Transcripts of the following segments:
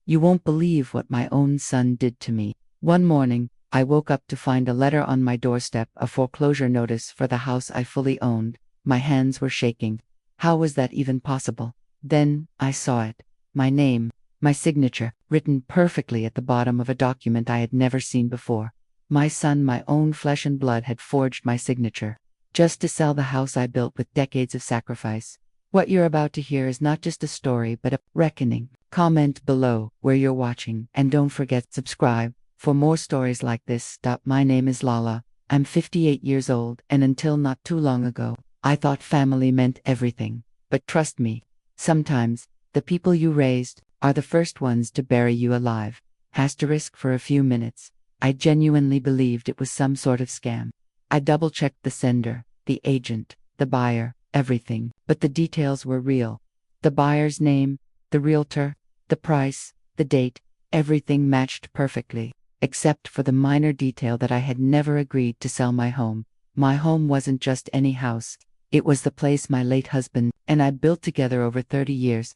You won't believe what my own son did to me. One morning, I woke up to find a letter on my doorstep, a foreclosure notice for the house I fully owned. My hands were shaking. How was that even possible? Then, I saw it. My name, my signature, written perfectly at the bottom of a document I had never seen before. My son, my own flesh and blood, had forged my signature, just to sell the house I built with decades of sacrifice. What you're about to hear is not just a story, but a reckoning. Comment below where you're watching, and don't forget subscribe for more stories like this. My name is Lala. I'm 58 years old, and until not too long ago, I thought family meant everything. But trust me, sometimes, the people you raised are the first ones to bury you alive. Asterisk. For a few minutes, I genuinely believed it was some sort of scam. I double-checked the sender, the agent, the buyer, everything, but the details were real. The buyer's name, the realtor, the price, the date, everything matched perfectly, except for the minor detail that I had never agreed to sell my home. My home wasn't just any house. It was the place my late husband and I built together over 30 years.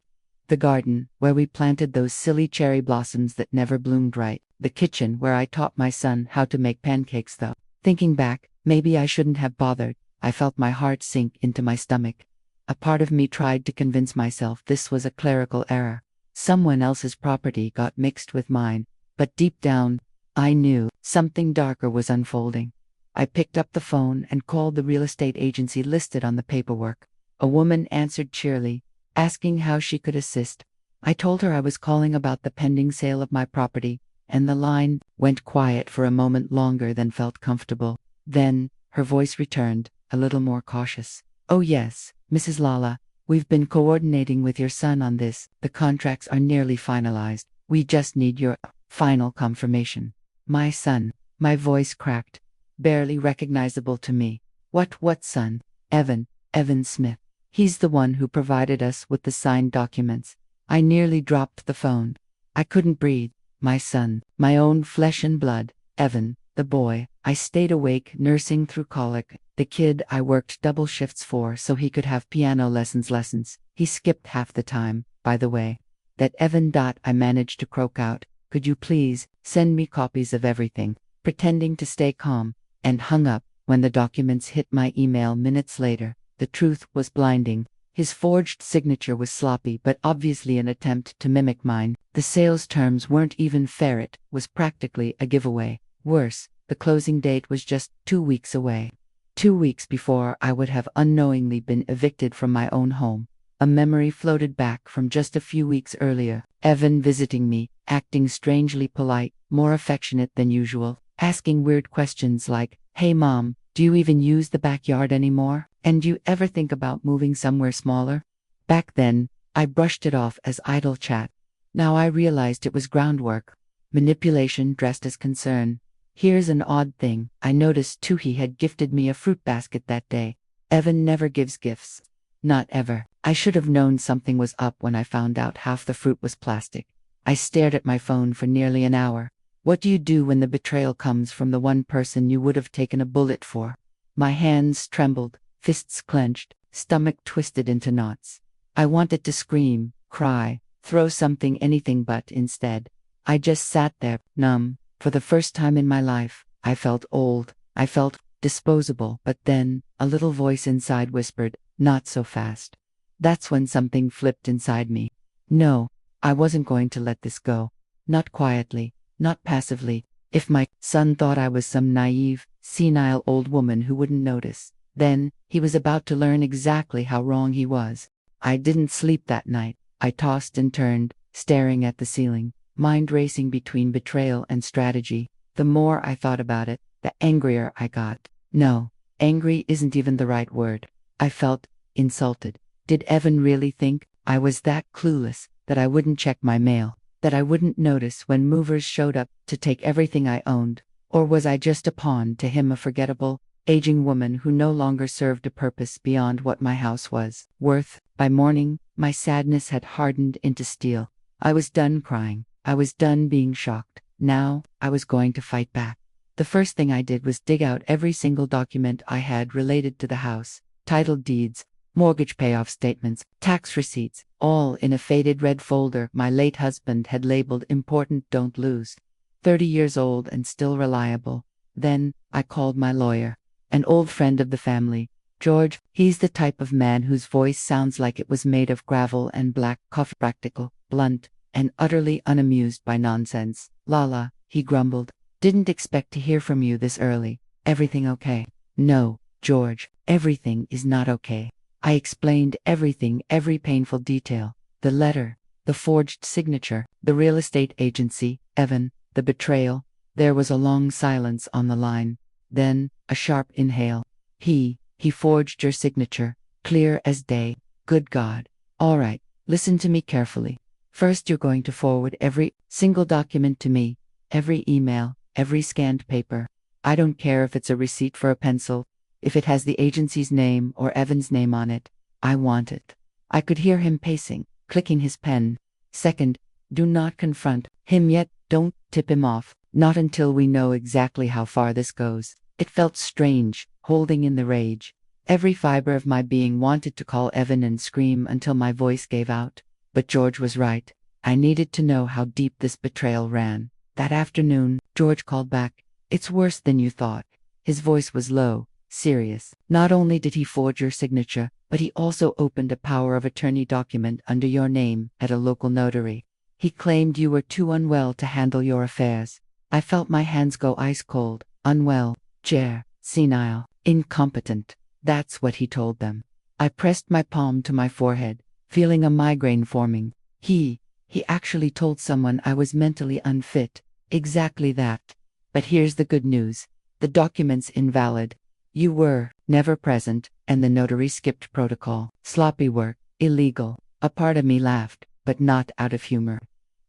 The garden, where we planted those silly cherry blossoms that never bloomed right. The kitchen, where I taught my son how to make pancakes, though. Thinking back, maybe I shouldn't have bothered. I felt my heart sink into my stomach. A part of me tried to convince myself this was a clerical error. Someone else's property got mixed with mine. But deep down, I knew something darker was unfolding. I picked up the phone and called the real estate agency listed on the paperwork. A woman answered cheerily, asking how she could assist. I told her I was calling about the pending sale of my property, and the line went quiet for a moment longer than felt comfortable. Then, her voice returned, a little more cautious. "Oh yes, Mrs. Lala, we've been coordinating with your son on this. The contracts are nearly finalized. We just need your final confirmation." My son. My voice cracked, barely recognizable to me. What son? Evan Smith. He's the one who provided us with the signed documents. I nearly dropped the phone. I couldn't breathe. My son, my own flesh and blood, Evan, the boy I stayed awake nursing through colic, the kid I worked double shifts for so he could have piano lessons. He skipped half the time, by the way. That Evan. I managed to croak out, "Could you please send me copies of everything?" Pretending to stay calm, and hung up. When the documents hit my email minutes later, the truth was blinding. His forged signature was sloppy, but obviously an attempt to mimic mine. The sales terms weren't even fair. It was practically a giveaway. Worse, the closing date was just 2 weeks away. 2 weeks before I would have unknowingly been evicted from my own home. A memory floated back from just a few weeks earlier. Evan visiting me, acting strangely polite, more affectionate than usual, asking weird questions like, "Hey mom, do you even use the backyard anymore? And do you ever think about moving somewhere smaller?" Back then, I brushed it off as idle chat. Now I realized it was groundwork. Manipulation dressed as concern. Here's an odd thing. I noticed too, he had gifted me a fruit basket that day. Evan never gives gifts. Not ever. I should have known something was up when I found out half the fruit was plastic. I stared at my phone for nearly an hour. What do you do when the betrayal comes from the one person you would have taken a bullet for? My hands trembled, fists clenched, stomach twisted into knots. I wanted to scream, cry, throw something, anything, but instead, I just sat there, numb. For the first time in my life, I felt old. I felt disposable. But then, a little voice inside whispered, "Not so fast." That's when something flipped inside me. No, I wasn't going to let this go. Not quietly, not passively. If my son thought I was some naive, senile old woman who wouldn't notice, then he was about to learn exactly how wrong he was. I didn't sleep that night. I tossed and turned, staring at the ceiling, mind racing between betrayal and strategy. The more I thought about it, the angrier I got. No, angry isn't even the right word. I felt insulted. Did Evan really think I was that clueless, that I wouldn't check my mail, that I wouldn't notice when movers showed up to take everything I owned? Or was I just a pawn to him, a forgettable, aging woman who no longer served a purpose beyond what my house was worth? By morning, my sadness had hardened into steel. I was done crying. I was done being shocked. Now, I was going to fight back. The first thing I did was dig out every single document I had related to the house. Title deeds, mortgage payoff statements, tax receipts, all in a faded red folder my late husband had labeled important don't lose. 30 years old and still reliable. Then, I called my lawyer. An old friend of the family. George, he's the type of man whose voice sounds like it was made of gravel and black coffee. Practical, blunt, and utterly unamused by nonsense. Lala, he grumbled. Didn't expect to hear from you this early. Everything okay? No, George, everything is not okay. I explained everything, every painful detail. The letter, the forged signature, the real estate agency, Evan, the betrayal. There was a long silence on the line. Then, a sharp inhale. He forged your signature, clear as day. Good God. All right, listen to me carefully. First, you're going to forward every single document to me, every email, every scanned paper. I don't care if it's a receipt for a pencil, if it has the agency's name or Evan's name on it. I want it. I could hear him pacing, clicking his pen. Second, do not confront him yet, don't tip him off, not until we know exactly how far this goes. It felt strange, holding in the rage. Every fiber of my being wanted to call Evan and scream until my voice gave out. But George was right. I needed to know how deep this betrayal ran. That afternoon, George called back. It's worse than you thought. His voice was low, serious. Not only did he forge your signature, but he also opened a power of attorney document under your name at a local notary. He claimed you were too unwell to handle your affairs. I felt my hands go ice cold. Unwell, senile, incompetent. That's what he told them. I pressed my palm to my forehead, feeling a migraine forming. He actually told someone I was mentally unfit. Exactly that. But here's the good news. The document's invalid. You were never present, and the notary skipped protocol. Sloppy work, illegal. A part of me laughed, but not out of humor.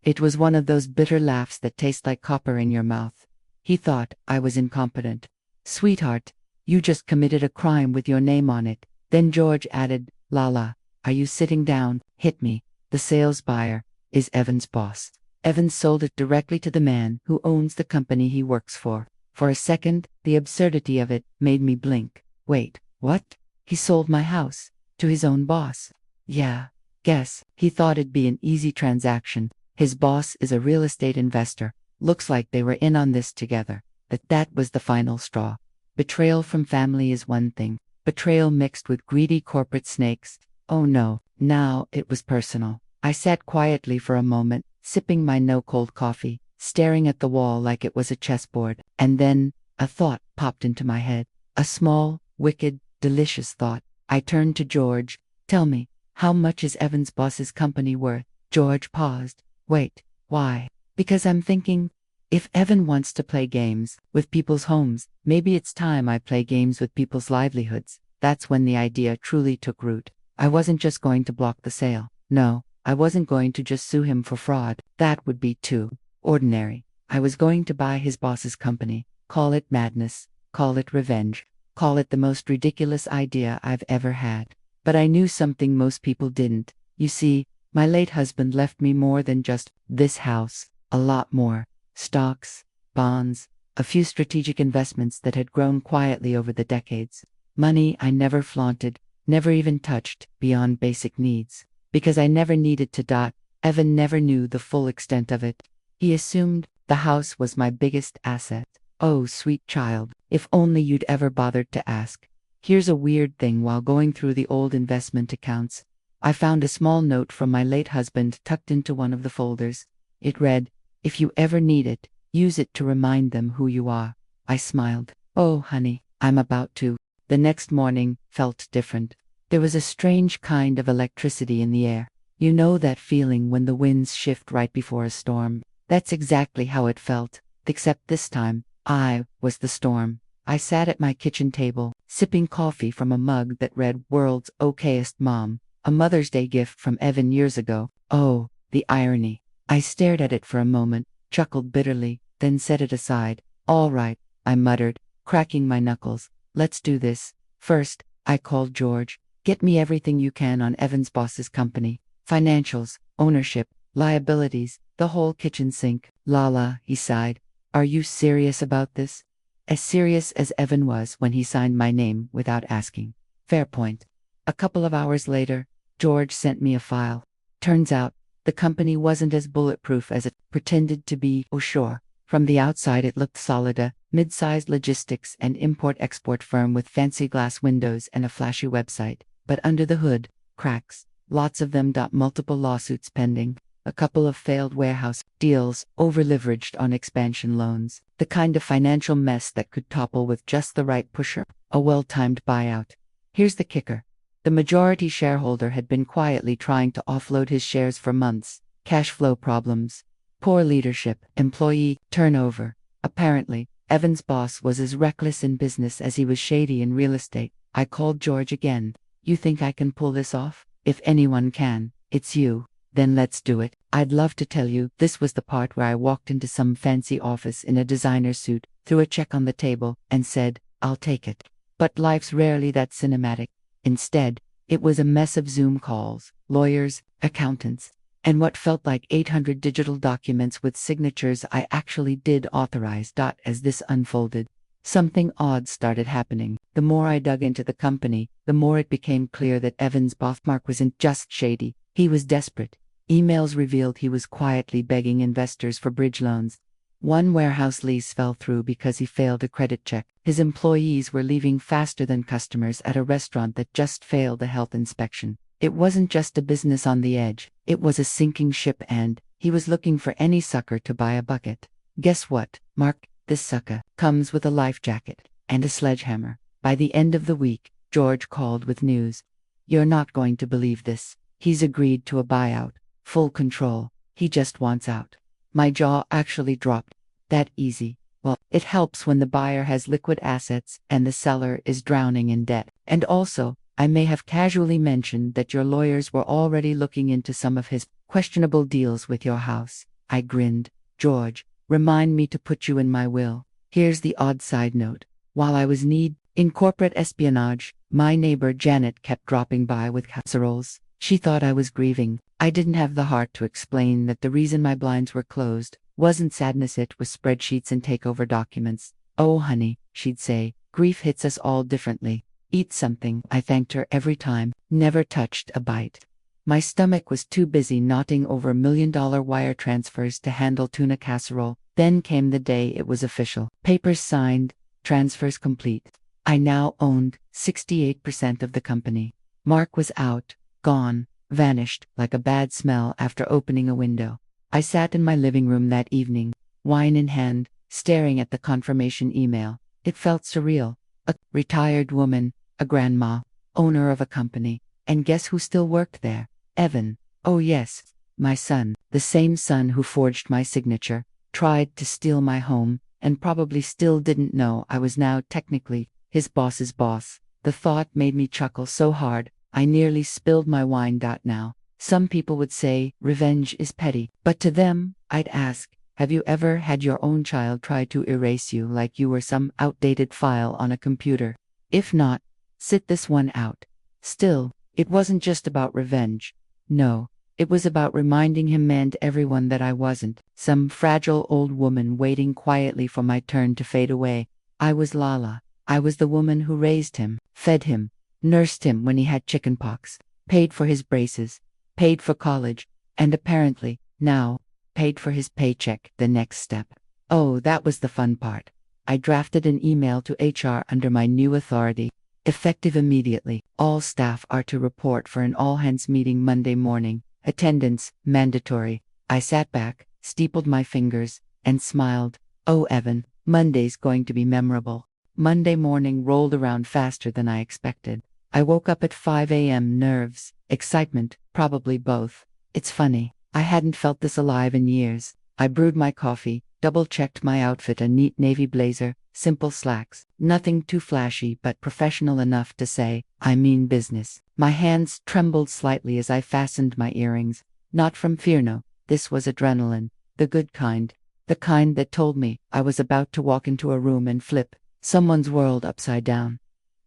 It was one of those bitter laughs that taste like copper in your mouth. He thought I was incompetent. Sweetheart, you just committed a crime with your name on it. Then George added, Lala, are you sitting down? Hit me. The sales buyer is Evan's boss. Evan sold it directly to the man who owns the company he works for. For a second, the absurdity of it made me blink. Wait, what? He sold my house to his own boss. Yeah, guess. He thought it'd be an easy transaction. His boss is a real estate investor. Looks like they were in on this together. But that was the final straw. Betrayal from family is one thing. Betrayal mixed with greedy corporate snakes. Oh no, now it was personal. I sat quietly for a moment, sipping my no-cold coffee, staring at the wall like it was a chessboard. And then, a thought popped into my head. A small, wicked, delicious thought. I turned to George. Tell me, how much is Evan's boss's company worth? George paused. Wait, why? Because I'm thinking, if Evan wants to play games with people's homes, maybe it's time I play games with people's livelihoods. That's when the idea truly took root. I wasn't just going to block the sale. No, I wasn't going to just sue him for fraud. That would be too ordinary. I was going to buy his boss's company. Call it madness. Call it revenge. Call it the most ridiculous idea I've ever had. But I knew something most people didn't. You see, my late husband left me more than just this house. A lot more. Stocks, bonds, a few strategic investments that had grown quietly over the decades. Money I never flaunted, never even touched, beyond basic needs. Because I never needed to. Evan never knew the full extent of it. He assumed the house was my biggest asset. Oh, sweet child, if only you'd ever bothered to ask. Here's a weird thing. While going through the old investment accounts, I found a small note from my late husband tucked into one of the folders. It read, if you ever need it, use it to remind them who you are. I smiled. Oh, honey, I'm about to. The next morning felt different. There was a strange kind of electricity in the air. You know that feeling when the winds shift right before a storm? That's exactly how it felt, except this time, I was the storm. I sat at my kitchen table, sipping coffee from a mug that read World's Okayest Mom, a Mother's Day gift from Evan years ago. Oh, the irony. I stared at it for a moment, chuckled bitterly, then set it aside. All right, I muttered, cracking my knuckles. Let's do this. First, I called George. Get me everything you can on Evan's boss's company. Financials, ownership, liabilities, the whole kitchen sink. Lala, he sighed. Are you serious about this? As serious as Evan was when he signed my name without asking. Fair point. A couple of hours later, George sent me a file. Turns out, the company wasn't as bulletproof as it pretended to be. Oh sure, from the outside it looked solid, a mid-sized logistics and import-export firm with fancy glass windows and a flashy website. But under the hood, cracks, lots of them. Multiple lawsuits pending, a couple of failed warehouse deals, over-leveraged on expansion loans, the kind of financial mess that could topple with just the right pusher, a well-timed buyout. Here's the kicker. The majority shareholder had been quietly trying to offload his shares for months. Cash flow problems, poor leadership, employee turnover. Apparently, Evan's boss was as reckless in business as he was shady in real estate. I called George again. You think I can pull this off? If anyone can, it's you. Then let's do it. I'd love to tell you. This was the part where I walked into some fancy office in a designer suit, threw a check on the table, and said, I'll take it. But life's rarely that cinematic. Instead, it was a mess of Zoom calls, lawyers, accountants, and what felt like 800 digital documents with signatures I actually did authorize. As this unfolded, something odd started happening. The more I dug into the company, the more it became clear that Evan's boss Mark wasn't just shady, he was desperate. Emails revealed he was quietly begging investors for bridge loans. One warehouse lease fell through because he failed a credit check. His employees were leaving faster than customers at a restaurant that just failed a health inspection. It wasn't just a business on the edge, it was a sinking ship, and he was looking for any sucker to buy a bucket. Guess what, Mark? This sucker comes with a life jacket and a sledgehammer. By the end of the week, George called with news. You're not going to believe this. He's agreed to a buyout, full control. He just wants out. My jaw actually dropped. That easy? Well, it helps when the buyer has liquid assets and the seller is drowning in debt. And also, I may have casually mentioned that your lawyers were already looking into some of his questionable deals with your house. I grinned. George, remind me to put you in my will. Here's the odd side note. While I was in corporate espionage, my neighbor Janet kept dropping by with casseroles. She thought I was grieving. I didn't have the heart to explain that the reason my blinds were closed wasn't sadness, it was spreadsheets and takeover documents. Oh honey, she'd say, grief hits us all differently. Eat something. I thanked her every time, never touched a bite. My stomach was too busy knotting over $1 million wire transfers to handle tuna casserole. Then came the day it was official. Papers signed, transfers complete. I now owned 68% of the company. Mark was out, gone, vanished like a bad smell after opening a window. I sat in my living room that evening, wine in hand, staring at the confirmation email. It felt surreal. A retired woman, a grandma, owner of a company. And guess who still worked there? Evan. Oh yes, my son, the same son who forged my signature, tried to steal my home, and probably still didn't know I was now technically his boss's boss. The thought made me chuckle so hard, I nearly spilled my wine. Now, some people would say revenge is petty, but to them, I'd ask, have you ever had your own child try to erase you like you were some outdated file on a computer? If not, sit this one out. Still, it wasn't just about revenge. No, it was about reminding him and everyone that I wasn't some fragile old woman waiting quietly for my turn to fade away. I was Lala. I was the woman who raised him, fed him, nursed him when he had chickenpox, paid for his braces, paid for college, and apparently, now, paid for his paycheck. The next step. Oh, that was the fun part. I drafted an email to HR under my new authority. Effective immediately, all staff are to report for an all-hands meeting Monday morning. Attendance, mandatory. I sat back, steepled my fingers, and smiled. Oh Evan, Monday's going to be memorable. Monday morning rolled around faster than I expected. I woke up at 5 a.m. Nerves, excitement, probably both. It's funny, I hadn't felt this alive in years. I brewed my coffee, double-checked my outfit, a neat navy blazer, simple slacks, nothing too flashy but professional enough to say, I mean business. My hands trembled slightly as I fastened my earrings. Not from fear, no, this was adrenaline, the good kind. The kind that told me I was about to walk into a room and flip someone's world upside down.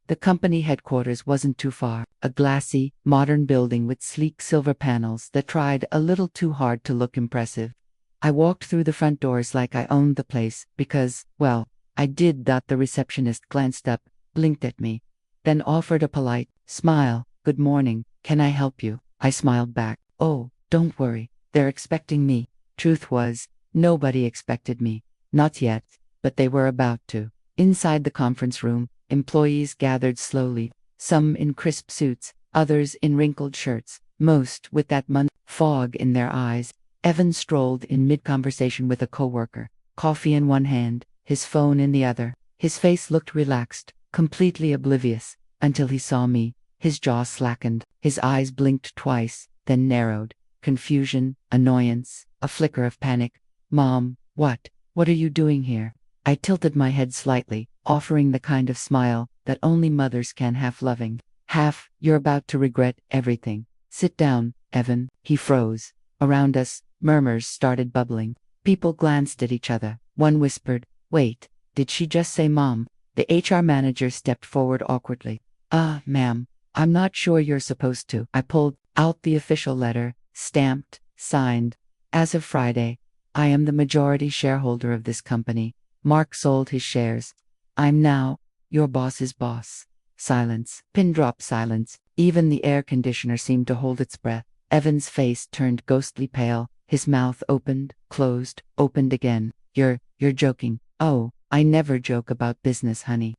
The company headquarters wasn't too far, a glassy, modern building with sleek silver panels that tried a little too hard to look impressive. I walked through the front doors like I owned the place because, well, I did. The receptionist glanced up, blinked at me, then offered a polite smile. "Good morning, can I help you?" I smiled back. "Oh, don't worry, they're expecting me." Truth was, nobody expected me. Not yet, but they were about to. Inside the conference room, employees gathered slowly, some in crisp suits, others in wrinkled shirts, most with that fog in their eyes. Evan strolled in mid-conversation with a coworker, coffee in one hand, his phone in the other. His face looked relaxed, completely oblivious, until he saw me. His jaw slackened, his eyes blinked twice, then narrowed. Confusion, annoyance, a flicker of panic. "Mom, what are you doing here?" I tilted my head slightly, offering the kind of smile that only mothers can, half loving, half, "You're about to regret everything. Sit down, Evan." He froze. Around us, murmurs started bubbling. People glanced at each other. One whispered, "Wait, did she just say mom?" The HR manager stepped forward awkwardly. Ma'am, I'm not sure you're supposed to." I pulled out the official letter, stamped, signed. "As of Friday, I am the majority shareholder of this company. Mark sold his shares. I'm now your boss's boss." Silence. Pin drop silence. Even the air conditioner seemed to hold its breath. Evan's face turned ghostly pale. His mouth opened, closed, opened again. You're joking." "Oh, I never joke about business, honey."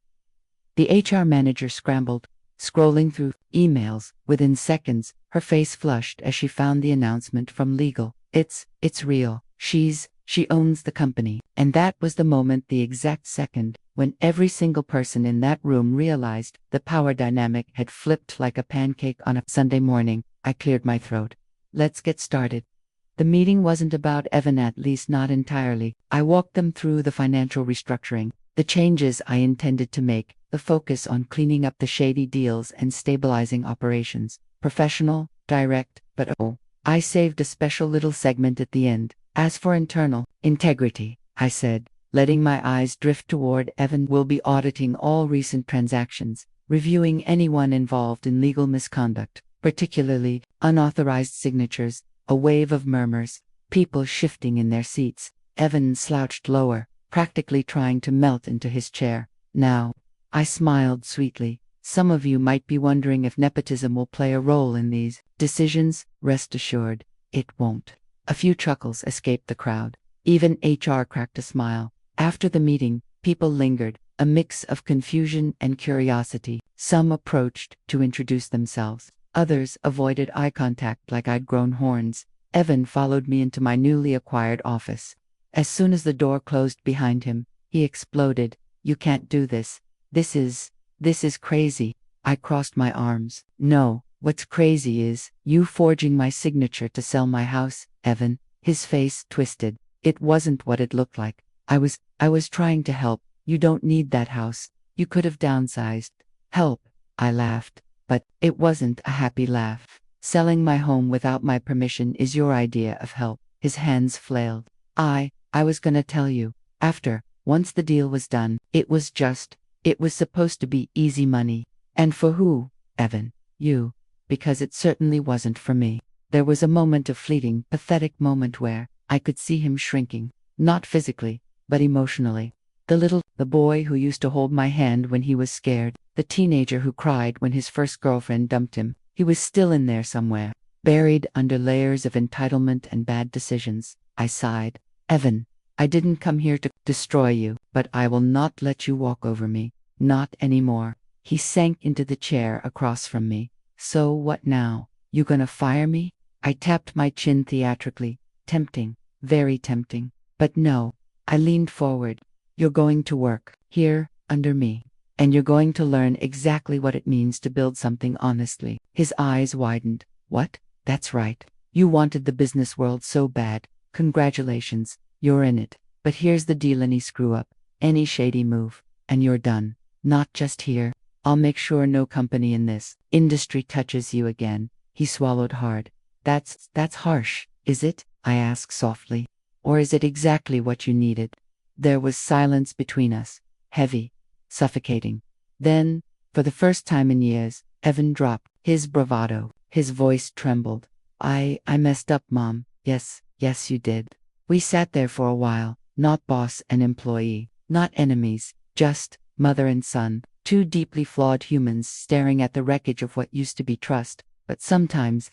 The HR manager scrambled, scrolling through emails. Within seconds, her face flushed as she found the announcement from legal. It's real. She owns the company." And that was the moment, the exact second, when every single person in that room realized the power dynamic had flipped like a pancake on a Sunday morning. I cleared my throat. "Let's get started." The meeting wasn't about Evan, at least not entirely. I walked them through the financial restructuring, the changes I intended to make, the focus on cleaning up the shady deals and stabilizing operations. Professional, direct, but I saved a special little segment at the end. "As for internal integrity," I said, letting my eyes drift toward Evan, "will be auditing all recent transactions, reviewing anyone involved in legal misconduct, particularly unauthorized signatures." A wave of murmurs, people shifting in their seats. Evan slouched lower, practically trying to melt into his chair. "Now," I smiled sweetly, "some of you might be wondering if nepotism will play a role in these decisions. Rest assured, it won't." A few chuckles escaped the crowd. Even HR cracked a smile. After the meeting, people lingered, a mix of confusion and curiosity. Some approached to introduce themselves. Others avoided eye contact like I'd grown horns. Evan followed me into my newly acquired office. As soon as the door closed behind him, he exploded. "You can't do this. This is crazy." I crossed my arms. "No, what's crazy is you forging my signature to sell my house, Evan." His face twisted. "It wasn't what it looked like. I was trying to help. You don't need that house. You could have downsized." "Help," I laughed. But it wasn't a happy laugh. "Selling my home without my permission is your idea of help." His hands flailed. I was gonna tell you. Once the deal was done, it was supposed to be easy money. And for who, Evan? You. Because it certainly wasn't for me." There was a moment, a fleeting, pathetic moment where I could see him shrinking. Not physically, but emotionally. The boy who used to hold my hand when he was scared. The teenager who cried when his first girlfriend dumped him. He was still in there somewhere, buried under layers of entitlement and bad decisions. I sighed. "Evan, I didn't come here to destroy you, but I will not let you walk over me. Not anymore." He sank into the chair across from me. "So what now? You gonna fire me?" I tapped my chin theatrically. Tempting, very tempting. But no. I leaned forward. "You're going to work here, under me. And you're going to learn exactly what it means to build something honestly." His eyes widened. "What?" "That's right. You wanted the business world so bad. Congratulations, you're in it. But here's the deal: any screw up, any shady move, and you're done. Not just here. I'll make sure no company in this industry touches you again." He swallowed hard. That's harsh, is it?" I asked softly. "Or is it exactly what you needed?" There was silence between us. Heavy. Suffocating. Then, for the first time in years, Evan dropped his bravado. His voice trembled. I messed up, Mom. Yes, you did." We sat there for a while, not boss and employee, not enemies, just mother and son. Two deeply flawed humans staring at the wreckage of what used to be trust. But sometimes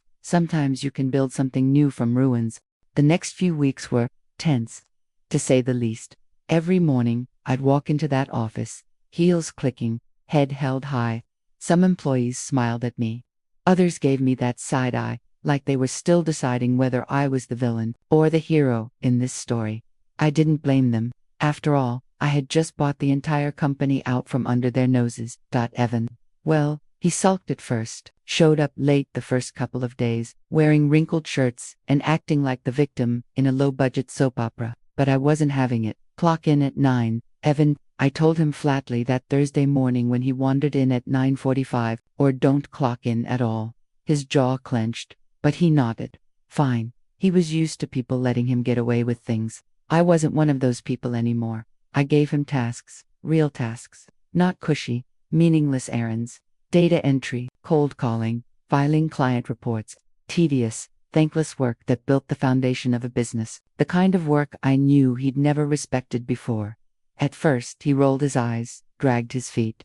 you can build something new from ruins. The next few weeks were tense, to say the least. Every morning, I'd walk into that office, heels clicking, head held high. Some employees smiled at me. Others gave me that side eye, like they were still deciding whether I was the villain or the hero in this story. I didn't blame them. After all, I had just bought the entire company out from under their noses. Evan. Well, he sulked at first, showed up late the first couple of days, wearing wrinkled shirts and acting like the victim in a low-budget soap opera. But I wasn't having it. Clock in at 9, Evan, I told him flatly that Thursday morning when he wandered in at 9:45, or don't clock in at all. His jaw clenched, but he nodded. Fine. He was used to people letting him get away with things. I wasn't one of those people anymore. I gave him tasks, real tasks, not cushy, meaningless errands. Data entry, cold calling, filing client reports, tedious, thankless work that built the foundation of a business, the kind of work I knew he'd never respected before. At first, he rolled his eyes, dragged his feet.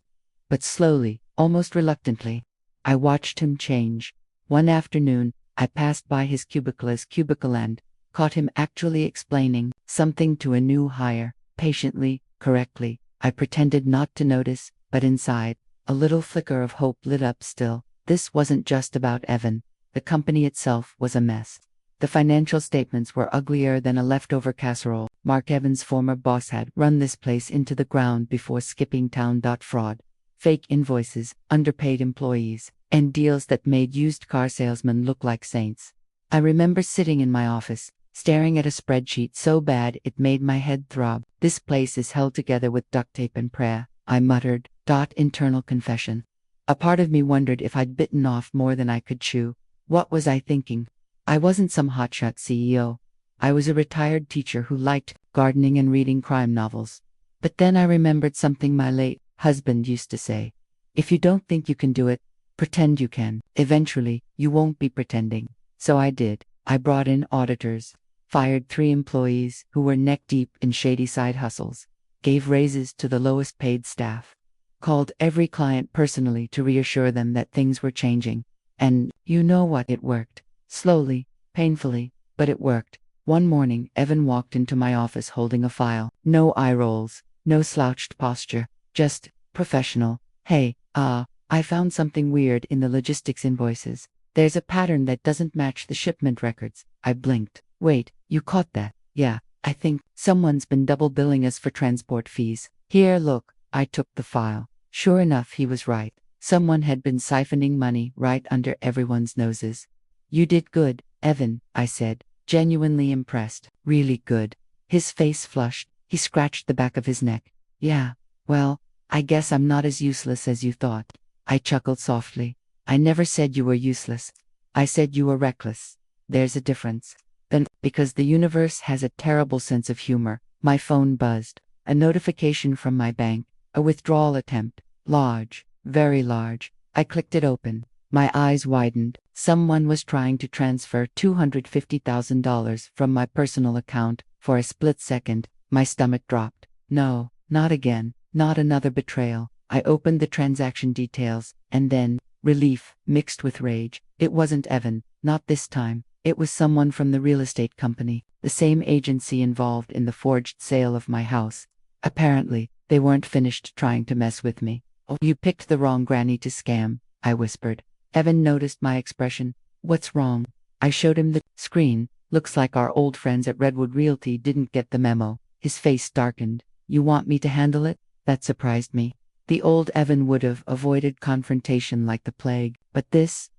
But slowly, almost reluctantly, I watched him change. One afternoon, I passed by his cubicle and caught him actually explaining something to a new hire, patiently, correctly. I pretended not to notice, but inside, a little flicker of hope lit up still. This wasn't just about Evan. The company itself was a mess. The financial statements were uglier than a leftover casserole. Mark Evans' former boss had run this place into the ground before skipping town. Fraud, fake invoices, underpaid employees, and deals that made used car salesmen look like saints. I remember sitting in my office, staring at a spreadsheet so bad it made my head throb. This place is held together with duct tape and prayer, I muttered. Internal confession. A part of me wondered if I'd bitten off more than I could chew. What was I thinking? I wasn't some hotshot CEO. I was a retired teacher who liked gardening and reading crime novels. But then I remembered something my late husband used to say. If you don't think you can do it, pretend you can. Eventually, you won't be pretending. So I did. I brought in auditors, fired 3 employees who were neck-deep in shady side hustles, gave raises to the lowest paid staff, called every client personally to reassure them that things were changing. And, you know what, it worked. Slowly, painfully, but it worked. One morning, Evan walked into my office holding a file. No eye rolls, no slouched posture, just professional. Hey, I found something weird in the logistics invoices. There's a pattern that doesn't match the shipment records. I blinked. Wait, you caught that? Yeah, I think someone's been double billing us for transport fees. Here, look. I took the file. Sure enough, he was right. Someone had been siphoning money right under everyone's noses. You did good, Evan, I said, genuinely impressed. Really good. His face flushed. He scratched the back of his neck. Yeah, well, I guess I'm not as useless as you thought. I chuckled softly. I never said you were useless. I said you were reckless. There's a difference. Then, because the universe has a terrible sense of humor, my phone buzzed. A notification from my bank. A withdrawal attempt. Large. Very large. I clicked it open. My eyes widened. Someone was trying to transfer $250,000 from my personal account. For a split second, my stomach dropped. No, not again. Not another betrayal. I opened the transaction details, and then, relief mixed with rage. It wasn't Evan. Not this time. It was someone from the real estate company, the same agency involved in the forged sale of my house. Apparently, they weren't finished trying to mess with me. Oh, you picked the wrong granny to scam, I whispered. Evan noticed my expression. What's wrong? I showed him the screen. Looks like our old friends at Redwood Realty didn't get the memo. His face darkened. You want me to handle it? That surprised me. The old Evan would have avoided confrontation like the plague. But this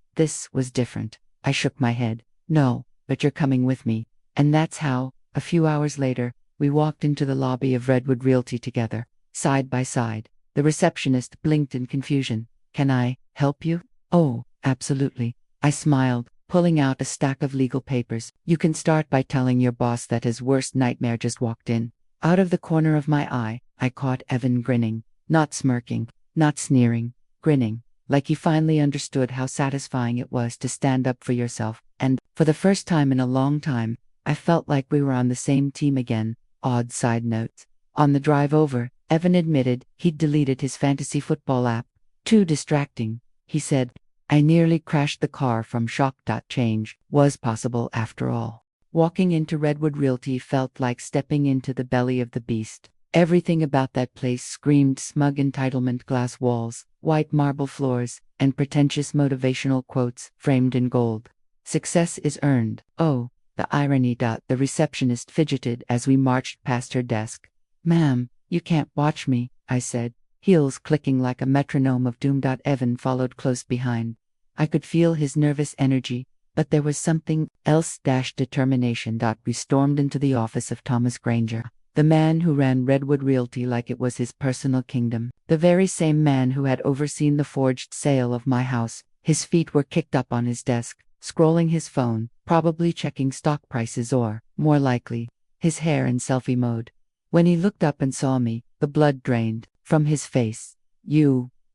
was different. I shook my head. No, but you're coming with me. And that's how, a few hours later, we walked into the lobby of Redwood Realty together, side by side. The receptionist blinked in confusion. Can I help you? Oh, absolutely. I smiled, pulling out a stack of legal papers. You can start by telling your boss that his worst nightmare just walked in. Out of the corner of my eye, I caught Evan grinning. Not smirking, not sneering, grinning, like he finally understood how satisfying it was to stand up for yourself. And, for the first time in a long time, I felt like we were on the same team again. Odd side notes. On the drive over, Evan admitted he'd deleted his fantasy football app. Too distracting, he said. I nearly crashed the car from shock. Change was possible after all. Walking into Redwood Realty felt like stepping into the belly of the beast. Everything about that place screamed smug entitlement: glass walls, white marble floors, and pretentious motivational quotes framed in gold. Success is earned. Oh, the irony. The receptionist fidgeted as we marched past her desk. Ma'am, you can't watch me, I said, heels clicking like a metronome of doom. Evan followed close behind. I could feel his nervous energy, but there was something else: determination. We stormed into the office of Thomas Granger, the man who ran Redwood Realty like it was his personal kingdom, the very same man who had overseen the forged sale of my house. His feet were kicked up on his desk, scrolling his phone, probably checking stock prices or, more likely, his hair in selfie mode. When he looked up and saw me, the blood drained from his face.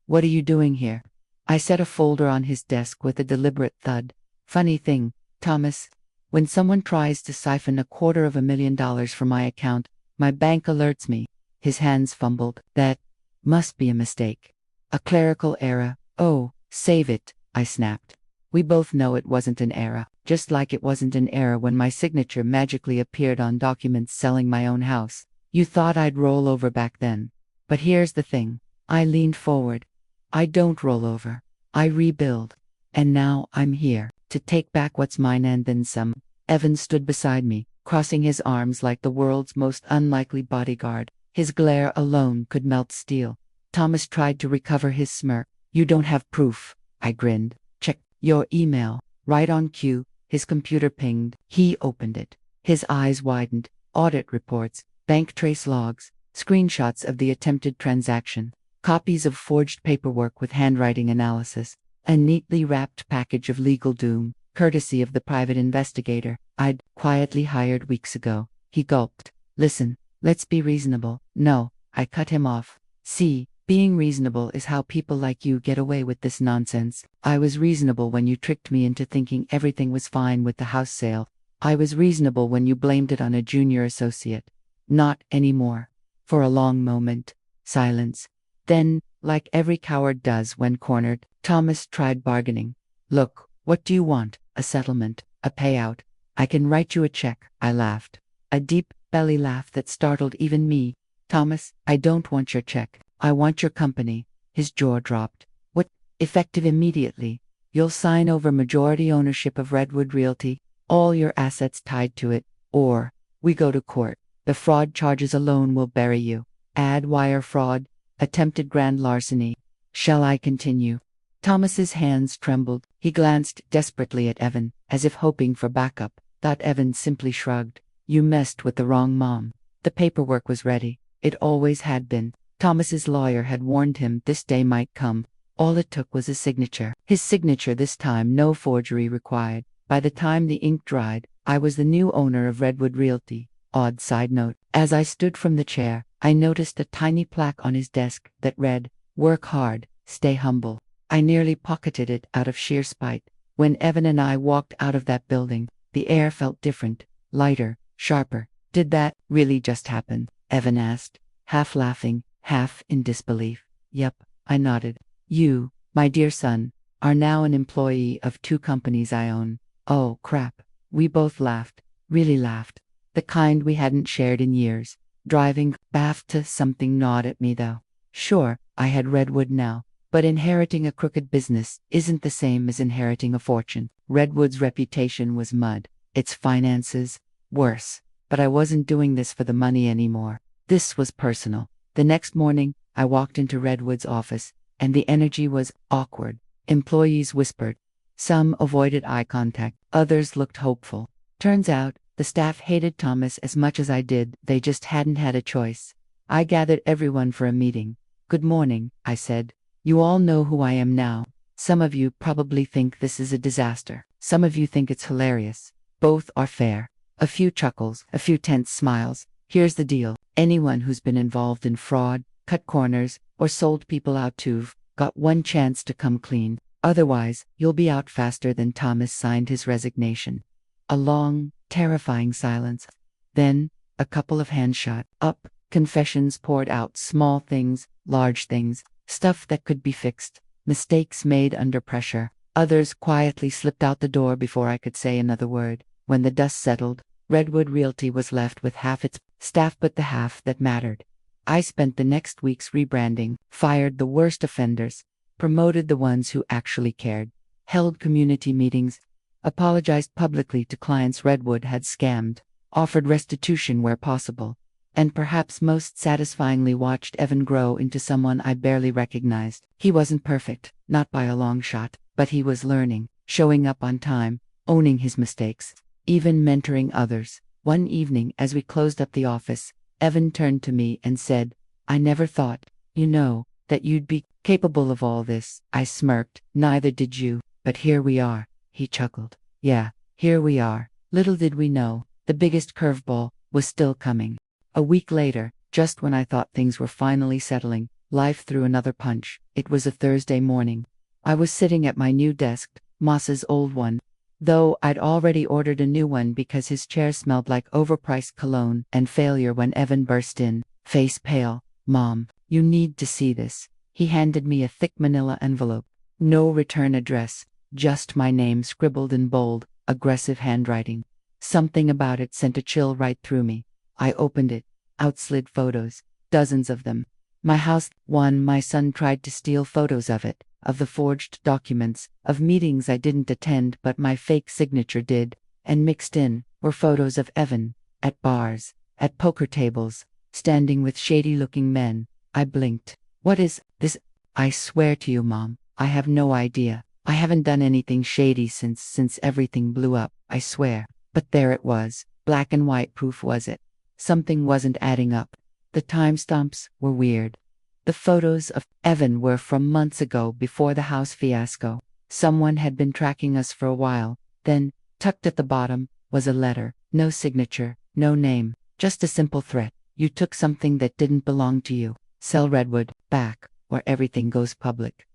What are you doing here? I set a folder on his desk with a deliberate thud. Funny thing, Thomas, when someone tries to siphon $250,000 from my account, my bank alerts me. His hands fumbled. That must be a mistake. A clerical error. Oh, save it, I snapped. We both know it wasn't an error, just like it wasn't an error when my signature magically appeared on documents selling my own house. You thought I'd roll over back then. But here's the thing. I leaned forward. I don't roll over. I rebuild. And now I'm here to take back what's mine and then some. Evan stood beside me, crossing his arms like the world's most unlikely bodyguard. His glare alone could melt steel. Thomas tried to recover his smirk. You don't have proof, I grinned. Check your email. Right on cue, his computer pinged. He opened it. His eyes widened. Audit reports, bank trace logs, screenshots of the attempted transaction, copies of forged paperwork with handwriting analysis, a neatly wrapped package of legal doom, courtesy of the private investigator I'd quietly hired weeks ago. He gulped. Listen, let's be reasonable. No, I cut him off. See, being reasonable is how people like you get away with this nonsense. I was reasonable when you tricked me into thinking everything was fine with the house sale. I was reasonable when you blamed it on a junior associate. Not anymore. For a long moment, silence. Then, like every coward does when cornered, Thomas tried bargaining. Look, what do you want? A settlement? A payout? I can write you a check, I laughed. A deep belly laugh that startled even me. Thomas, I don't want your check. I want your company. His jaw dropped. What? Effective immediately. You'll sign over majority ownership of Redwood Realty, all your assets tied to it, or we go to court. The fraud charges alone will bury you. Add wire fraud, attempted grand larceny. Shall I continue? Thomas's hands trembled. He glanced desperately at Evan, as if hoping for backup. Evan simply shrugged. You messed with the wrong mom. The paperwork was ready. It always had been. Thomas's lawyer had warned him this day might come. All it took was a signature. His signature this time, no forgery required. By the time the ink dried, I was the new owner of Redwood Realty. Odd side note. As I stood from the chair, I noticed a tiny plaque on his desk that read, Work hard, stay humble. I nearly pocketed it out of sheer spite. When Evan and I walked out of that building, the air felt different, lighter, sharper. Did that really just happen? Evan asked, half laughing, half in disbelief. Yep, I nodded. You, my dear son, are now an employee of 2 companies I own. Oh, crap. We both laughed, really laughed. The kind we hadn't shared in years. Driving back to something gnawed at me though. Sure, I had Redwood now, but inheriting a crooked business isn't the same as inheriting a fortune. Redwood's reputation was mud. Its finances, worse. But I wasn't doing this for the money anymore. This was personal. The next morning, I walked into Redwood's office, and the energy was awkward. Employees whispered. Some avoided eye contact. Others looked hopeful. Turns out, the staff hated Thomas as much as I did. They just hadn't had a choice. I gathered everyone for a meeting. Good morning, I said. You all know who I am now. Some of you probably think this is a disaster. Some of you think it's hilarious. Both are fair. A few chuckles, a few tense smiles. Here's the deal. Anyone who's been involved in fraud, cut corners, or sold people out to've got one chance to come clean. Otherwise, you'll be out faster than Thomas signed his resignation. A long, terrifying silence. Then, a couple of hands shot up. Confessions poured out, small things, large things, stuff that could be fixed, mistakes made under pressure. Others quietly slipped out the door before I could say another word. When the dust settled, Redwood Realty was left with half its staff but the half that mattered. I spent the next weeks rebranding, fired the worst offenders, promoted the ones who actually cared, held community meetings, apologized publicly to clients Redwood had scammed, offered restitution where possible, and perhaps most satisfyingly watched Evan grow into someone I barely recognized. He wasn't perfect, not by a long shot, but he was learning, showing up on time, owning his mistakes, even mentoring others. One evening, as we closed up the office, Evan turned to me and said, "I never thought, that you'd be capable of all this." I smirked. "Neither did you, but here we are," he chuckled. "Yeah, here we are." Little did we know, the biggest curveball was still coming. A week later, just when I thought things were finally settling, life threw another punch. It was a Thursday morning. I was sitting at my new desk, Moss's old one, though I'd already ordered a new one because his chair smelled like overpriced cologne and failure when Evan burst in, face pale. "Mom, you need to see this." He handed me a thick manila envelope. No return address, just my name scribbled in bold, aggressive handwriting. Something about it sent a chill right through me. I opened it. Out slid photos, dozens of them. My house, one, my son tried to steal photos of it, of the forged documents, of meetings I didn't attend but my fake signature did, and mixed in were photos of Evan, at bars, at poker tables, standing with shady-looking men. I blinked. "What is this?" "I swear to you, Mom, I have no idea. I haven't done anything shady since everything blew up, I swear." But there it was, black and white proof was it. Something wasn't adding up. The timestamps were weird. The photos of Evan were from months ago, before the house fiasco. Someone had been tracking us for a while. Then, tucked at the bottom, was a letter. No signature, no name, just a simple threat. "You took something that didn't belong to you. Sell Redwood back, or everything goes public."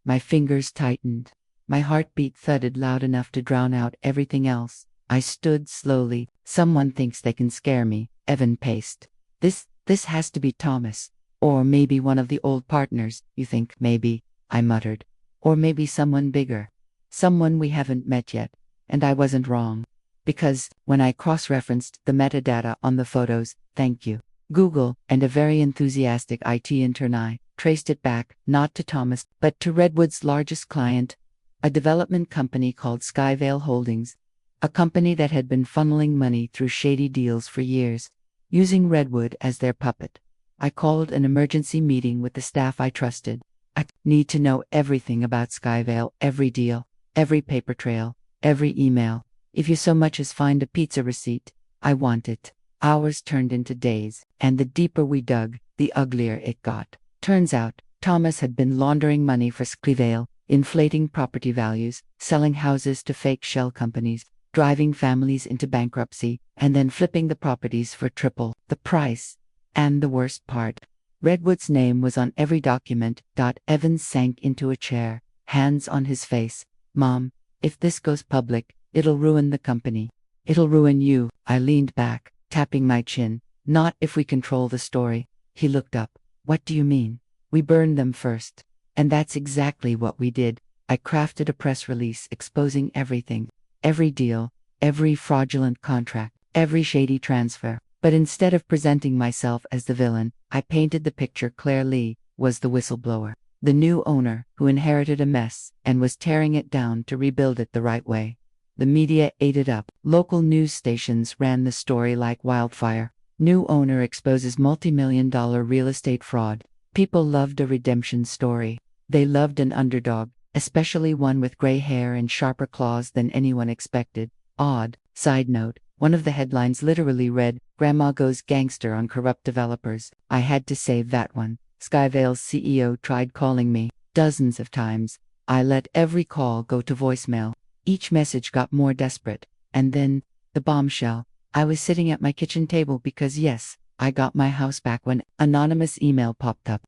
My fingers tightened. My heartbeat thudded loud enough to drown out everything else. I stood slowly. "Someone thinks they can scare me," Evan paced. This has to be Thomas. Or maybe one of the old partners." "You think, maybe," I muttered. "Or maybe someone bigger. Someone we haven't met yet." And I wasn't wrong. Because, when I cross-referenced the metadata on the photos, thank you, Google, and a very enthusiastic IT intern, I traced it back, not to Thomas, but to Redwood's largest client, a development company called Skyvale Holdings, a company that had been funneling money through shady deals for years, using Redwood as their puppet. I called an emergency meeting with the staff I trusted. "I need to know everything about Skyvale, every deal, every paper trail, every email. If you so much as find a pizza receipt, I want it." Hours turned into days, and the deeper we dug, the uglier it got. Turns out, Thomas had been laundering money for Skyvale, inflating property values, selling houses to fake shell companies, driving families into bankruptcy, and then flipping the properties for triple the price. And the worst part, Redwood's name was on every document. Evans sank into a chair, hands on his face. "Mom, if this goes public, it'll ruin the company. It'll ruin you." I leaned back, tapping my chin. "Not if we control the story." He looked up. "What do you mean?" "We burned them first." And that's exactly what we did. I crafted a press release exposing everything. Every deal, every fraudulent contract, every shady transfer. But instead of presenting myself as the villain, I painted the picture. Claire Lee was the whistleblower, the new owner who inherited a mess and was tearing it down to rebuild it the right way. The media ate it up. Local news stations ran the story like wildfire. New owner exposes multi-million-dollar real estate fraud. People loved a redemption story. They loved an underdog, especially one with gray hair and sharper claws than anyone expected. Odd. Side note, one of the headlines literally read, "Grandma Goes Gangster on Corrupt Developers." I had to save that one. Skyvale's CEO tried calling me dozens of times. I let every call go to voicemail. Each message got more desperate. And then, the bombshell. I was sitting at my kitchen table because yes, I got my house back when anonymous email popped up.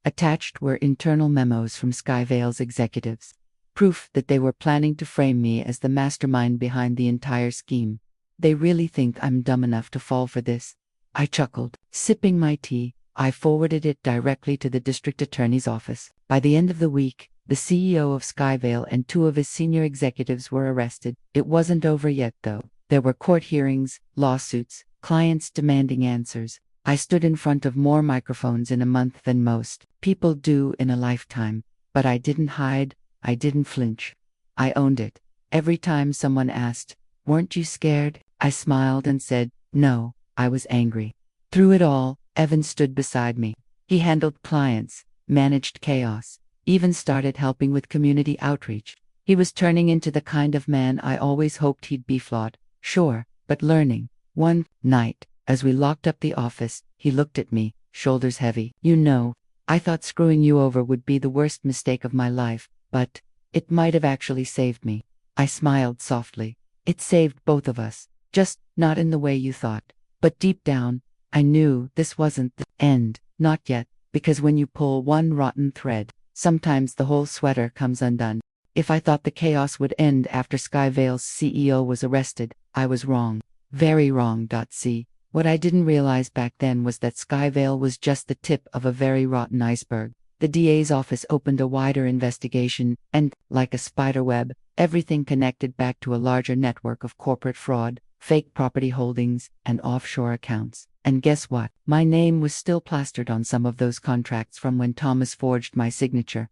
Attached were internal memos from Skyvale's executives. Proof that they were planning to frame me as the mastermind behind the entire scheme. They really think I'm dumb enough to fall for this? I chuckled. Sipping my tea, I forwarded it directly to the district attorney's office. By the end of the week, the CEO of Skyvale and two of his senior executives were arrested. It wasn't over yet, though. There were court hearings, lawsuits, clients demanding answers. I stood in front of more microphones in a month than most people do in a lifetime. But I didn't hide, I didn't flinch. I owned it. Every time someone asked, "Weren't you scared?" I smiled and said, "No, I was angry." Through it all, Evan stood beside me. He handled clients, managed chaos, even started helping with community outreach. He was turning into the kind of man I always hoped he'd be. Flawed, sure, but learning. One night, as we locked up the office, he looked at me, shoulders heavy. "You know, I thought screwing you over would be the worst mistake of my life, but it might have actually saved me." I smiled softly. "It saved both of us, just not in the way you thought." But deep down, I knew this wasn't the end, not yet, because when you pull one rotten thread, sometimes the whole sweater comes undone. If I thought the chaos would end after Skyvale's CEO was arrested, I was wrong. Very wrong. See, what I didn't realize back then was that Skyvale was just the tip of a very rotten iceberg. The DA's office opened a wider investigation, and, like a spiderweb, everything connected back to a larger network of corporate fraud, fake property holdings, and offshore accounts. And guess what? My name was still plastered on some of those contracts from when Thomas forged my signature.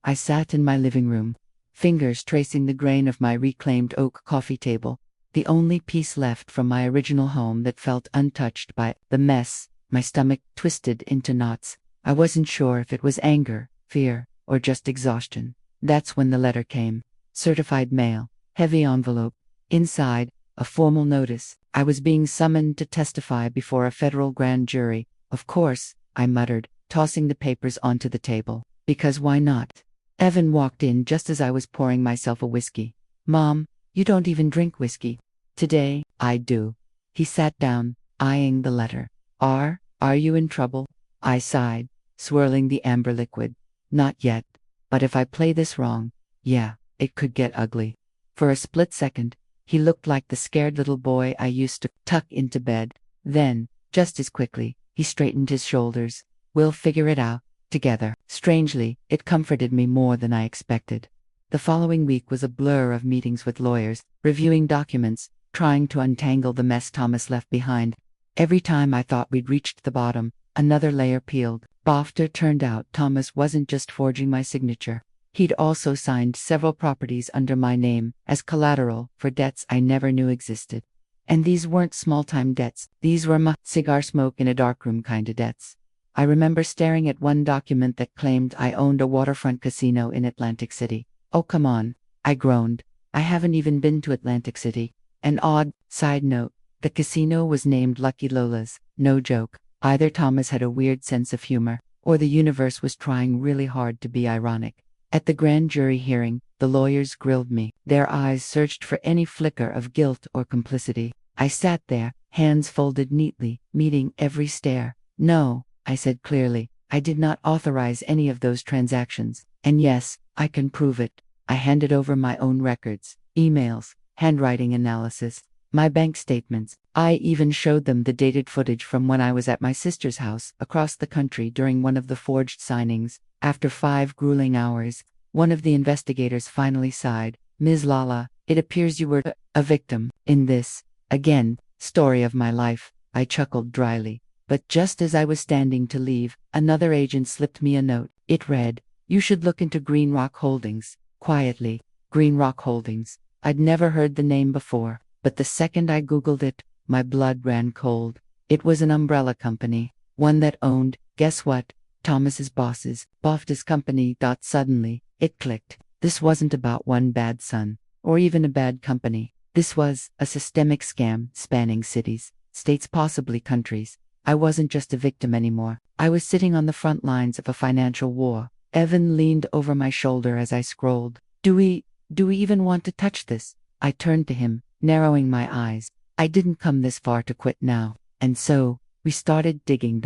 I sat in my living room, fingers tracing the grain of my reclaimed oak coffee table, the only piece left from my original home that felt untouched by the mess, my stomach twisted into knots. I wasn't sure if it was anger, fear, or just exhaustion. That's when the letter came. Certified mail, heavy envelope. Inside, a formal notice. I was being summoned to testify before a federal grand jury. Of course, I muttered, tossing the papers onto the table. Because why not? Evan walked in just as I was pouring myself a whiskey. "Mom, you don't even drink whiskey." "Today, I do." He sat down, eyeing the letter. Are you in trouble?" I sighed, swirling the amber liquid. "Not yet. But if I play this wrong, yeah, it could get ugly." For a split second, he looked like the scared little boy I used to tuck into bed. Then, just as quickly, he straightened his shoulders. "We'll figure it out, together." Strangely, it comforted me more than I expected. The following week was a blur of meetings with lawyers, reviewing documents, trying to untangle the mess Thomas left behind. Every time I thought we'd reached the bottom, another layer peeled. After turned out Thomas wasn't just forging my signature. He'd also signed several properties under my name as collateral for debts I never knew existed. And these weren't small-time debts. These were cigar smoke in a darkroom kinda debts. I remember staring at one document that claimed I owned a waterfront casino in Atlantic City. "Oh, come on," I groaned. "I haven't even been to Atlantic City." An odd side note, the casino was named Lucky Lola's. No joke. Either Thomas had a weird sense of humor, or the universe was trying really hard to be ironic. At the grand jury hearing, the lawyers grilled me. Their eyes searched for any flicker of guilt or complicity. I sat there, hands folded neatly, meeting every stare. "No," I said clearly, "I did not authorize any of those transactions. And yes, I can prove it." I handed over my own records, emails, handwriting analysis, my bank statements. I even showed them the dated footage from when I was at my sister's house across the country during one of the forged signings. After 5 grueling hours, one of the investigators finally sighed. "Ms. Lala, it appears you were a victim in this, again, story of my life." I chuckled dryly. But just as I was standing to leave, another agent slipped me a note. It read, "You should look into Green Rock Holdings." Quietly, Green Rock Holdings. I'd never heard the name before, but the second I Googled it, my blood ran cold. It was an umbrella company, one that owned, guess what? Thomas's bosses, Bofta's company. Suddenly, it clicked. This wasn't about one bad son, or even a bad company. This was a systemic scam spanning cities, states, possibly countries. I wasn't just a victim anymore. I was sitting on the front lines of a financial war. Evan leaned over my shoulder as I scrolled. Do we even want to touch this?" I turned to him, narrowing my eyes. I didn't come this far to quit now. And so, we started digging.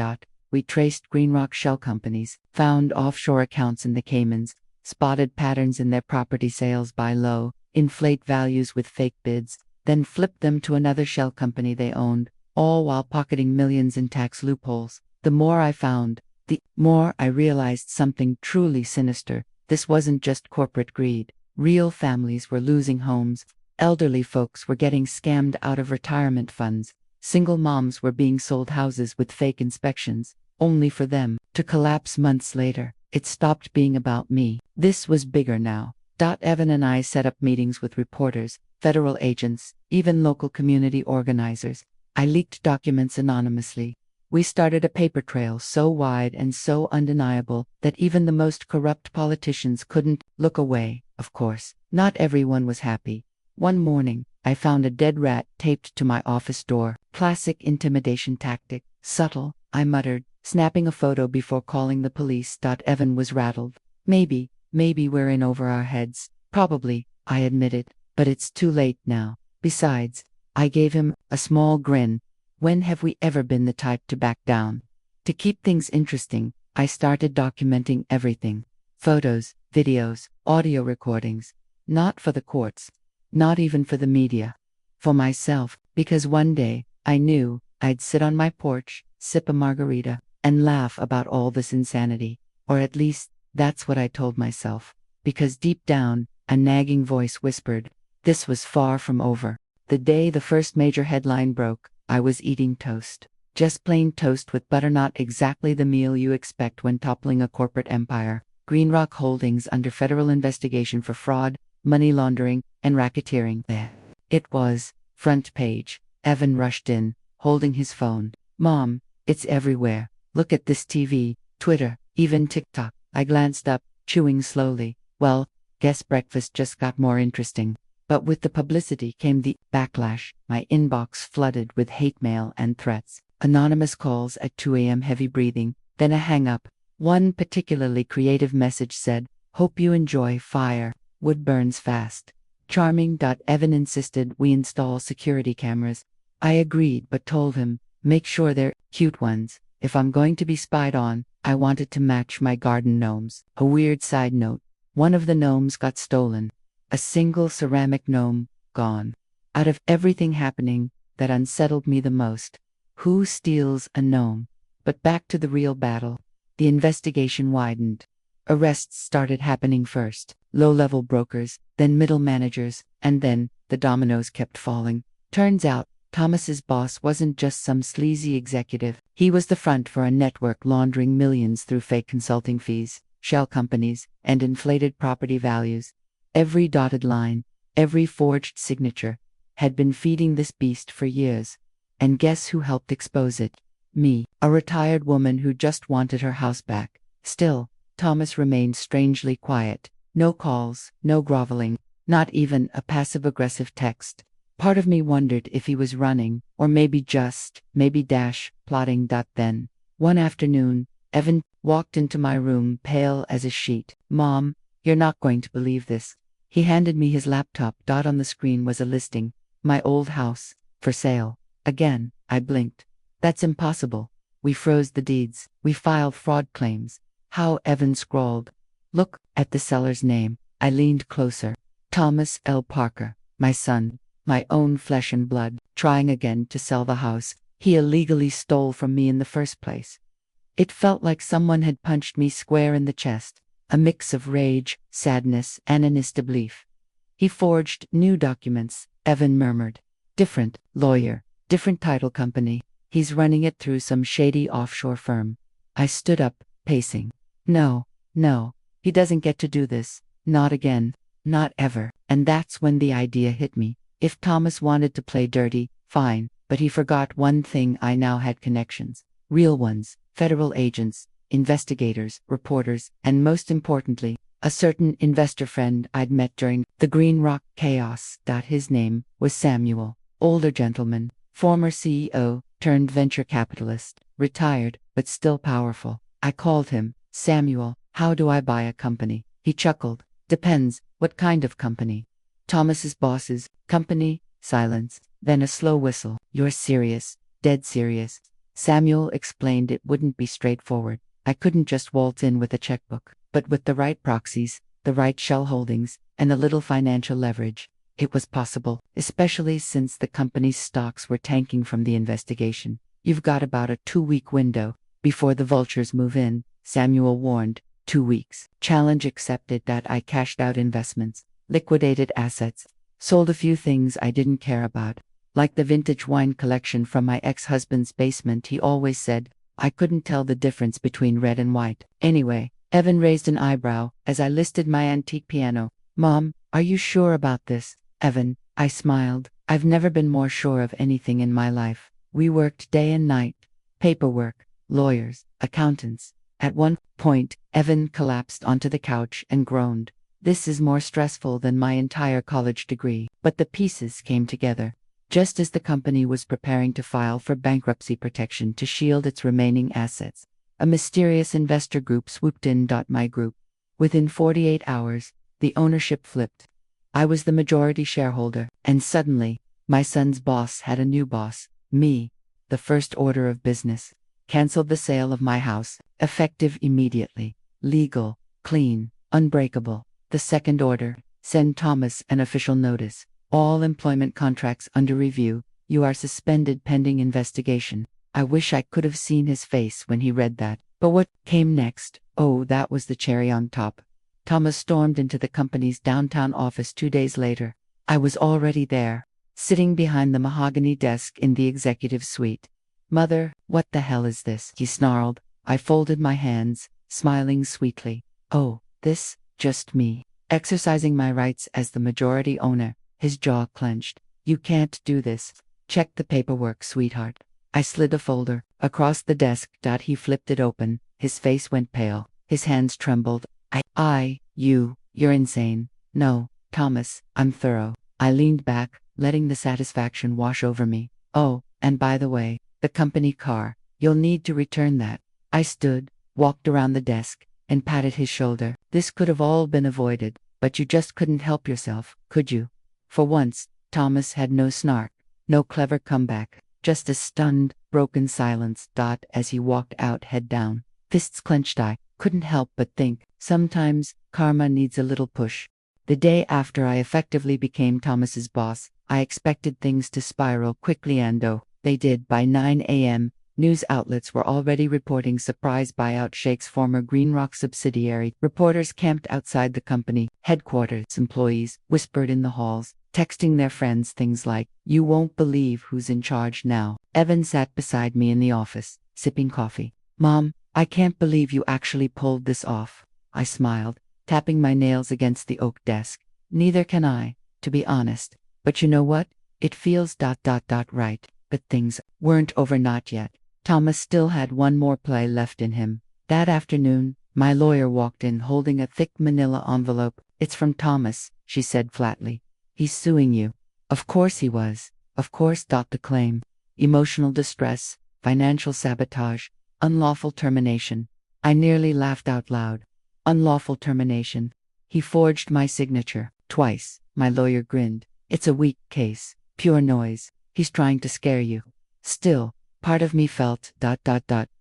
We traced Green Rock shell companies, found offshore accounts in the Caymans, spotted patterns in their property sales buy low, inflate values with fake bids, then flipped them to another shell company they owned, all while pocketing millions in tax loopholes. The more I found, the more I realized something truly sinister. This wasn't just corporate greed. Real families were losing homes. Elderly folks were getting scammed out of retirement funds. Single moms were being sold houses with fake inspections, only for them to collapse months later. It stopped being about me. This was bigger now. Evan and I set up meetings with reporters, federal agents, even local community organizers. I leaked documents anonymously. We started a paper trail so wide and so undeniable that even the most corrupt politicians couldn't look away. Of course, not everyone was happy. One morning, I found a dead rat taped to my office door. Classic intimidation tactic. Subtle, I muttered, snapping a photo before calling the police. Evan was rattled. Maybe we're in over our heads. Probably, I admitted, but it's too late now. Besides, I gave him a small grin. When have we ever been the type to back down? To keep things interesting, I started documenting everything. Photos, videos, audio recordings. Not for the courts. Not even for the media. For myself, because one day, I knew, I'd sit on my porch, sip a margarita, and laugh about all this insanity. Or at least, that's what I told myself. Because deep down, a nagging voice whispered, this was far from over. The day the first major headline broke, I was eating toast. Just plain toast with butter, not exactly the meal you expect when toppling a corporate empire. Greenrock Holdings under federal investigation for fraud, money laundering, and racketeering. There it was, front page. Evan rushed in, holding his phone. Mom, it's everywhere. Look at this TV, Twitter, even TikTok. I glanced up, chewing slowly. Well, guess breakfast just got more interesting. But with the publicity came the backlash. My inbox flooded with hate mail and threats. Anonymous calls at 2 a.m. Heavy breathing, then a hang-up. One particularly creative message said, hope you enjoy fire. Wood burns fast. Charming. Evan insisted we install security cameras. I agreed but told him, make sure they're cute ones. If I'm going to be spied on, I want it to match my garden gnomes. A weird side note. One of the gnomes got stolen. A single ceramic gnome, gone. Out of everything happening, that unsettled me the most. Who steals a gnome? But back to the real battle. The investigation widened. Arrests started happening first. Low-level brokers, then middle managers, and then, the dominoes kept falling. Turns out, Thomas's boss wasn't just some sleazy executive. He was the front for a network laundering millions through fake consulting fees, shell companies, and inflated property values. Every dotted line, every forged signature, had been feeding this beast for years. And guess who helped expose it? Me, a retired woman who just wanted her house back. Still, Thomas remained strangely quiet. No calls, no groveling, not even a passive-aggressive text. Part of me wondered if he was running, or maybe plotting. Then, one afternoon, Evan walked into my room pale as a sheet. Mom, you're not going to believe this. He handed me his laptop. On the screen was a listing. My old house, for sale. Again, I blinked. That's impossible. We froze the deeds. We filed fraud claims. How? Evan scrawled. Look at the seller's name. I leaned closer. Thomas L. Parker, my son, my own flesh and blood, trying again to sell the house he illegally stole from me in the first place. It felt like someone had punched me square in the chest. A mix of rage, sadness, and an disbelief. He forged new documents, Evan murmured. Different lawyer, different title company. He's running it through some shady offshore firm. I stood up, pacing. No, he doesn't get to do this. Not again. Not ever. And that's when the idea hit me. If Thomas wanted to play dirty, fine, but he forgot one thing. I now had connections. Real ones, federal agents, investigators, reporters, and most importantly, a certain investor friend I'd met during the Green Rock chaos. His name was Samuel. Older gentleman, former CEO, turned venture capitalist, retired, but still powerful. I called him. Samuel, how do I buy a company? He chuckled. Depends, what kind of company? Thomas's boss's company. Silence, then a slow whistle. You're serious, dead serious. Samuel explained it wouldn't be straightforward. I couldn't just waltz in with a checkbook, but with the right proxies, the right shell holdings, and a little financial leverage. it was possible, especially since the company's stocks were tanking from the investigation. You've got about a 2-week window before the vultures move in, Samuel warned. 2 weeks. Challenge accepted. That I cashed out investments, liquidated assets, sold a few things I didn't care about, like the vintage wine collection from my ex-husband's basement. He always said I couldn't tell the difference between red and white. Anyway, Evan raised an eyebrow as I listed my antique piano. Mom, are you sure about this? Evan, I smiled. I've never been more sure of anything in my life. We worked day and night. Paperwork, lawyers, accountants. At one point, Evan collapsed onto the couch and groaned. This is more stressful than my entire college degree. But the pieces came together. Just as the company was preparing to file for bankruptcy protection to shield its remaining assets, a mysterious investor group swooped in. My group. Within 48 hours, the ownership flipped. I was the majority shareholder, and suddenly, my son's boss had a new boss, me. The first order of business: canceled the sale of my house, effective immediately, legal, clean, unbreakable. The second order: send Thomas an official notice. All employment contracts under review. You are suspended pending investigation. I wish I could have seen his face when he read that. But what came next? Oh, that was the cherry on top. Thomas stormed into the company's downtown office 2 days later. I was already there, sitting behind the mahogany desk in the executive suite. Mother, what the hell is this? He snarled. I folded my hands, smiling sweetly. Oh, this, just me, exercising my rights as the majority owner. His jaw clenched. You can't do this. Check the paperwork, sweetheart. I slid a folder across the desk. He flipped it open. His face went pale. His hands trembled. You're insane. No, Thomas, I'm thorough. I leaned back, letting the satisfaction wash over me. Oh, and by the way, the company car. You'll need to return that. I stood, walked around the desk, and patted his shoulder. This could have all been avoided, but you just couldn't help yourself, could you? For once, Thomas had no snark, no clever comeback, just a stunned, broken silence. As he walked out head down, fists clenched, I couldn't help but think, sometimes, karma needs a little push. The day after I effectively became Thomas's boss, I expected things to spiral quickly, and they did. By 9 a.m., news outlets were already reporting surprise buyout shakes former Greenrock subsidiary. Reporters camped outside the company headquarters. Employees whispered in the halls, texting their friends things like, "You won't believe who's in charge now." Evan sat beside me in the office, sipping coffee. Mom, I can't believe you actually pulled this off. I smiled, tapping my nails against the oak desk. Neither can I, to be honest. But you know what? It feels right. But things weren't over. Not yet. Thomas still had one more play left in him. That afternoon, my lawyer walked in holding a thick manila envelope. It's from Thomas, she said flatly. He's suing you. Of course he was. Of course. The claim: emotional distress, financial sabotage, unlawful termination. I nearly laughed out loud. Unlawful termination. He forged my signature, twice. My lawyer grinned. It's a weak case. Pure noise. He's trying to scare you. Still, part of me felt,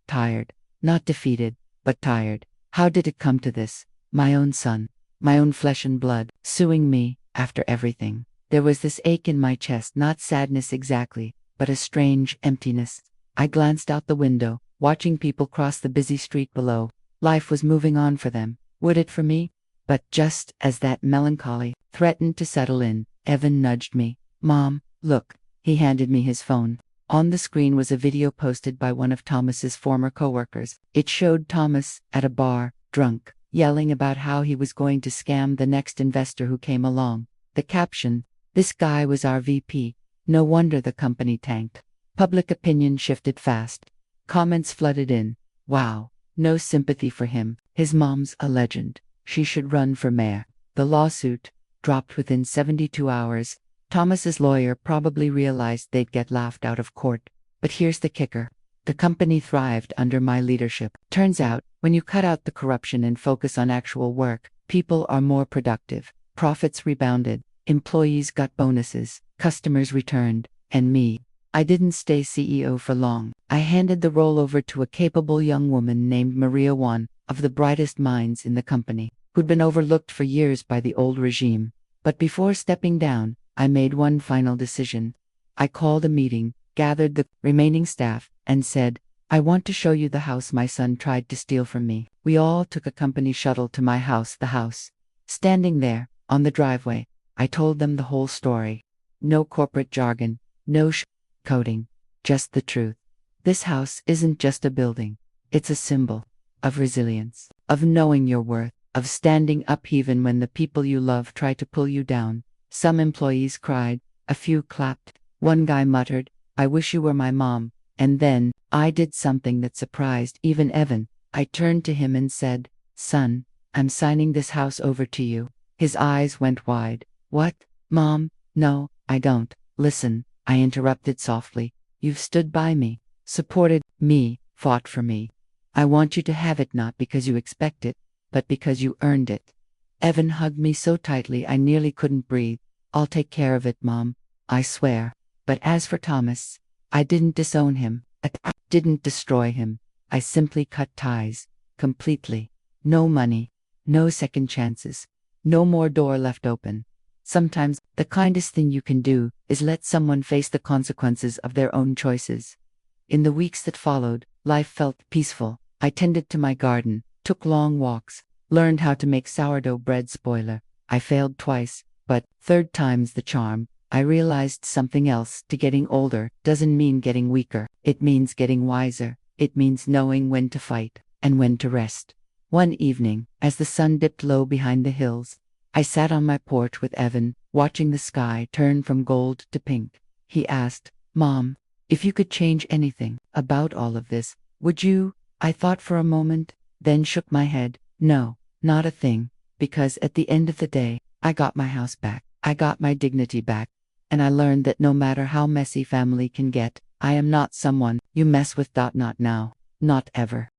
tired. Not defeated, but tired. How did it come to this? My own son, my own flesh and blood, suing me, after everything. There was this ache in my chest, not sadness exactly, but a strange emptiness. I glanced out the window, watching people cross the busy street below. Life was moving on for them. Would it for me? But just as that melancholy threatened to settle in, Evan nudged me. Mom, look. He handed me his phone. On the screen was a video posted by one of Thomas's former coworkers. It showed Thomas at a bar, drunk, yelling about how he was going to scam the next investor who came along. The caption: "This guy was our VP. No wonder the company tanked." Public opinion shifted fast. Comments flooded in. Wow, no sympathy for him. His mom's a legend. She should run for mayor. The lawsuit dropped within 72 hours. Thomas's lawyer probably realized they'd get laughed out of court. But here's the kicker. The company thrived under my leadership. Turns out, when you cut out the corruption and focus on actual work, people are more productive. Profits rebounded. Employees got bonuses. Customers returned. And me, I didn't stay CEO for long. I handed the role over to a capable young woman named Maria, one of the brightest minds in the company, who'd been overlooked for years by the old regime. But before stepping down, I made one final decision. I called a meeting, gathered the remaining staff, and said, I want to show you the house my son tried to steal from me. We all took a company shuttle to my house, the house. Standing there, on the driveway, I told them the whole story. No corporate jargon, no coding, just the truth. This house isn't just a building. It's a symbol of resilience, of knowing your worth, of standing up even when the people you love try to pull you down. Some employees cried, a few clapped, one guy muttered, I wish you were my mom. And then, I did something that surprised even Evan. I turned to him and said, Son, I'm signing this house over to you. His eyes went wide. What, Mom? No, I don't. Listen, I interrupted softly. You've stood by me, supported me, fought for me. I want you to have it not because you expect it, but because you earned it. Evan hugged me so tightly I nearly couldn't breathe. I'll take care of it, Mom. I swear. But as for Thomas, I didn't disown him. I didn't destroy him. I simply cut ties. Completely. No money. No second chances. No more door left open. Sometimes, the kindest thing you can do is let someone face the consequences of their own choices. In the weeks that followed, life felt peaceful. I tended to my garden, took long walks, learned how to make sourdough bread. Spoiler, I failed twice, but third time's the charm. I realized something else. Getting older doesn't mean getting weaker. It means getting wiser. It means knowing when to fight and when to rest. One evening, as the sun dipped low behind the hills, I sat on my porch with Evan, watching the sky turn from gold to pink. He asked, Mom, if you could change anything about all of this, would you? I thought for a moment, then shook my head. No, not a thing, because at the end of the day, I got my house back. I got my dignity back. And I learned that no matter how messy family can get, I am not someone you mess with. Not now, not ever.